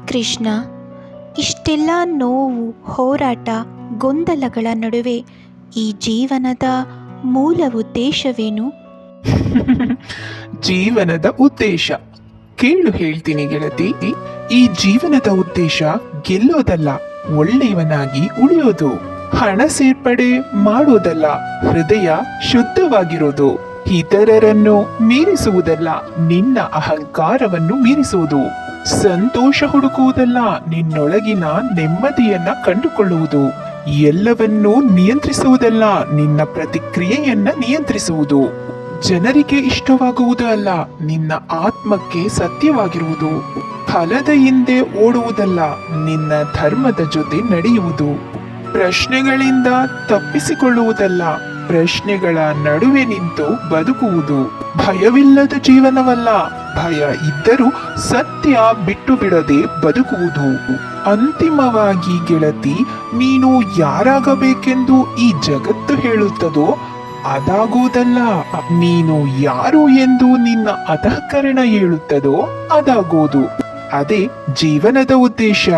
ಕೃಷ್ಣ, ಇಷ್ಟೆಲ್ಲ ನೋವು, ಹೋರಾಟ, ಗೊಂದಲಗಳ ನಡುವೆ ಈ ಜೀವನದ ಮೂಲ ಉದ್ದೇಶವೇನು? ಜೀವನದ ಉದ್ದೇಶ ಕೇಳು ಹೇಳ್ತೀನಿ ಗೆಳತಿ. ಈ ಜೀವನದ ಉದ್ದೇಶ ಗೆಲ್ಲೋದಲ್ಲ, ಒಳ್ಳೆಯವನಾಗಿ ಉಳಿಯೋದು. ಹಣ ಸೇರ್ಪಡೆ ಮಾಡೋದಲ್ಲ, ಹೃದಯ ಶುದ್ಧವಾಗಿರೋದು. ಇತರರನ್ನು ಮೀರಿಸುವುದಲ್ಲ, ನಿನ್ನ ಅಹಂಕಾರವನ್ನು ಮೀರಿಸುವುದು. ಸಂತೋಷ ಹುಡುಕುವುದಲ್ಲ, ನಿನ್ನೊಳಗಿನ ನೆಮ್ಮದಿಯನ್ನ ಕಂಡುಕೊಳ್ಳುವುದು. ಎಲ್ಲವನ್ನೂ ನಿಯಂತ್ರಿಸುವುದಲ್ಲ, ನಿನ್ನ ಪ್ರತಿಕ್ರಿಯೆಯನ್ನ ನಿಯಂತ್ರಿಸುವುದು. ಜನರಿಗೆ ಇಷ್ಟವಾಗುವುದು ಅಲ್ಲ, ನಿನ್ನ ಆತ್ಮಕ್ಕೆ ಸತ್ಯವಾಗಿರುವುದು. ಫಲದ ಹಿಂದೆ ಓಡುವುದಲ್ಲ, ನಿನ್ನ ಧರ್ಮದ ಜೊತೆ ನಡೆಯುವುದು. ಪ್ರಶ್ನೆಗಳಿಂದ ತಪ್ಪಿಸಿಕೊಳ್ಳುವುದಲ್ಲ, ಪ್ರಶ್ನೆಗಳ ನಡುವೆ ನಿಂತು ಬದುಕುವುದು. ಭಯವಿಲ್ಲದ ಜೀವನವಲ್ಲ, ಭಯ ಇದ್ದರೂ ಸತ್ಯ ಬಿಟ್ಟು ಬಿಡದೆ ಬದುಕುವುದು. ಅಂತಿಮವಾಗಿ ಗೆಳತಿ, ನೀನು ಯಾರಾಗಬೇಕೆಂದು ಈ ಜಗತ್ತು ಹೇಳುತ್ತದೋ ಅದಾಗುವುದಲ್ಲ, ನೀನು ಯಾರು ಎಂದು ನಿನ್ನ ಅಂತಃಕರಣ ಹೇಳುತ್ತದೋ ಅದಾಗೋದು. ಅದೇ ಜೀವನದ ಉದ್ದೇಶ.